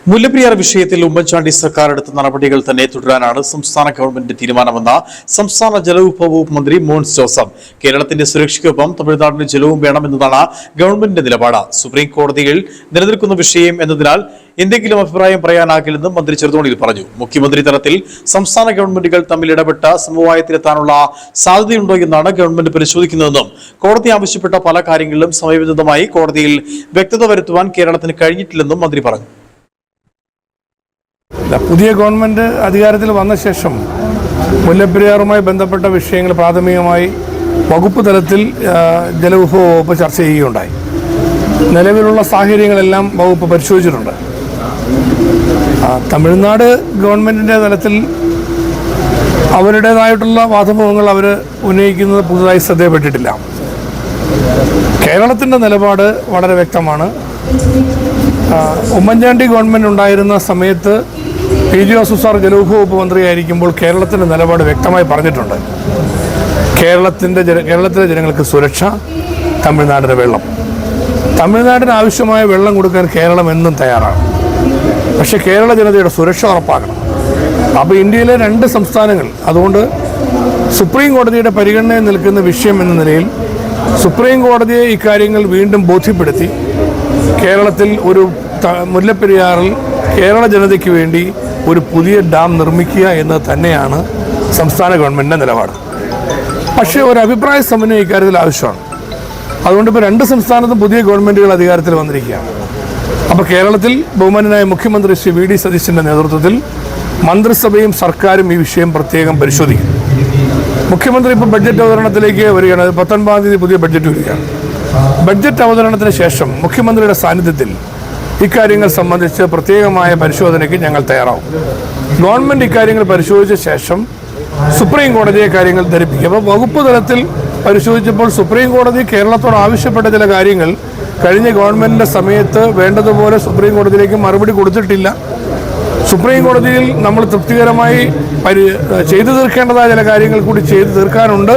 മുല്ലപ്പെരിയാർ വിഷയത്തിൽ ഉമ്മൻചാണ്ടി സർക്കാർ എടുത്ത നടപടികൾ തന്നെ തുടരാനാണ് സംസ്ഥാന ഗവൺമെന്റിന്റെ തീരുമാനമെന്ന സംസ്ഥാന ജലവിഭവ വകുപ്പ് മന്ത്രി മോൻസ് ജോസഫ്. കേരളത്തിന്റെ സുരക്ഷയ്ക്കൊപ്പം തമിഴ്നാടിന് ജലവും വേണമെന്നതാണ് ഗവൺമെന്റിന്റെ നിലപാട്. സുപ്രീം കോടതിയിൽ നിലനിൽക്കുന്ന വിഷയം എന്നതിനാൽ എന്തെങ്കിലും അഭിപ്രായം പറയാനാകില്ലെന്നും മന്ത്രി ചെറുതോണിയിൽ പറഞ്ഞു. മുഖ്യമന്ത്രി തലത്തിൽ സംസ്ഥാന ഗവൺമെന്റുകൾ തമ്മിൽ ഇടപെട്ട സമവായത്തിലെത്താനുള്ള സാധ്യതയുണ്ടോ എന്നാണ് ഗവൺമെന്റ് പരിശോധിക്കുന്നതെന്നും കോടതി ആവശ്യപ്പെട്ട പല കാര്യങ്ങളിലും സമയബന്ധിതമായി കോടതിയിൽ വ്യക്തത വരുത്തുവാൻ കേരളത്തിന് കഴിഞ്ഞിട്ടില്ലെന്നും മന്ത്രി പറഞ്ഞു. പുതിയ ഗവൺമെൻറ് അധികാരത്തിൽ വന്ന ശേഷം മുല്ലപ്പെരിയാറുമായി ബന്ധപ്പെട്ട വിഷയങ്ങൾ പ്രാഥമികമായി വകുപ്പ് തലത്തിൽ ജലവിഭവ വകുപ്പ് ചർച്ച ചെയ്യുകയുണ്ടായി. നിലവിലുള്ള സാഹചര്യങ്ങളെല്ലാം വകുപ്പ് പരിശോധിച്ചിട്ടുണ്ട്. തമിഴ്നാട് ഗവൺമെൻറ്റിൻ്റെ തലത്തിൽ അവരുടേതായിട്ടുള്ള വാദമുഖങ്ങൾ അവർ ഉന്നയിക്കുന്നത് പുതുതായി ശ്രദ്ധയപ്പെട്ടിട്ടില്ല. കേരളത്തിൻ്റെ നിലപാട് വളരെ വ്യക്തമാണ്. ഉമ്മൻചാണ്ടി ഗവൺമെൻറ് ഉണ്ടായിരുന്ന സമയത്ത് പി ജെ ജോസഫ് സാർ ജലവിഭവ വകുപ്പ് മന്ത്രിയായിരിക്കുമ്പോൾ കേരളത്തിൻ്റെ നിലപാട് വ്യക്തമായി പറഞ്ഞിട്ടുണ്ട്. കേരളത്തിലെ ജനങ്ങൾക്ക് സുരക്ഷ, തമിഴ്നാടിന് വെള്ളം. തമിഴ്നാടിന് ആവശ്യമായ വെള്ളം കൊടുക്കാൻ കേരളം എന്നും തയ്യാറാണ്. പക്ഷേ കേരള ജനതയുടെ സുരക്ഷ ഉറപ്പാക്കണം. അപ്പോൾ ഇന്ത്യയിലെ രണ്ട് സംസ്ഥാനങ്ങൾ, അതുകൊണ്ട് സുപ്രീം കോടതിയുടെ പരിഗണനയിൽ നിൽക്കുന്ന വിഷയം എന്ന നിലയിൽ സുപ്രീം കോടതിയെ ഇക്കാര്യങ്ങൾ വീണ്ടും ബോധ്യപ്പെടുത്തി കേരളത്തിൽ ഒരു മുല്ലപ്പെരിയാറിൽ കേരള ജനതയ്ക്ക് വേണ്ടി ഒരു പുതിയ ഡാം നിർമ്മിക്കുക എന്നത് തന്നെയാണ് സംസ്ഥാന ഗവൺമെൻറ്റിൻ്റെ നിലപാട്. പക്ഷേ ഒരു അഭിപ്രായ സമന്വയം ഇക്കാര്യത്തിൽ ആവശ്യമാണ്. അതുകൊണ്ട് ഇപ്പോൾ രണ്ട് സംസ്ഥാനത്തും പുതിയ ഗവൺമെൻറ്റുകൾ അധികാരത്തിൽ വന്നിരിക്കുകയാണ്. അപ്പോൾ കേരളത്തിൽ ബഹുമാന്യനായ മുഖ്യമന്ത്രി ശ്രീ വി ഡി സതീശൻ്റെ നേതൃത്വത്തിൽ മന്ത്രിസഭയും സർക്കാരും ഈ വിഷയം പ്രത്യേകം പരിശോധിക്കും. മുഖ്യമന്ത്രി ഇപ്പോൾ ബഡ്ജറ്റ് അവതരണത്തിലേക്ക് വരികയാണ്. 19-ാം തീയതി പുതിയ ബഡ്ജറ്റ് വരികയാണ്. ബഡ്ജറ്റ് അവതരണത്തിന് ശേഷം മുഖ്യമന്ത്രിയുടെ സാന്നിധ്യത്തിൽ ഇക്കാര്യങ്ങൾ സംബന്ധിച്ച് പ്രത്യേകമായ പരിശോധനയ്ക്ക് ഞങ്ങൾ തയ്യാറാവും. ഗവൺമെൻറ് ഇക്കാര്യങ്ങൾ പരിശോധിച്ച ശേഷം സുപ്രീം കോടതിയെ കാര്യങ്ങൾ ധരിപ്പിക്കും. അപ്പോൾ വകുപ്പ് തലത്തിൽ പരിശോധിച്ചപ്പോൾ സുപ്രീം കോടതി കേരളത്തോട് ആവശ്യപ്പെട്ട ചില കാര്യങ്ങൾ കഴിഞ്ഞ ഗവൺമെൻറ്റിൻ്റെ സമയത്ത് വേണ്ടതുപോലെ സുപ്രീം കോടതിയിലേക്ക് മറുപടി കൊടുത്തിട്ടില്ല. സുപ്രീം കോടതിയിൽ നമ്മൾ തൃപ്തികരമായി ചെയ്തു തീർക്കേണ്ടതായ ചില കാര്യങ്ങൾ കൂടി ചെയ്തു തീർക്കാനുണ്ട്.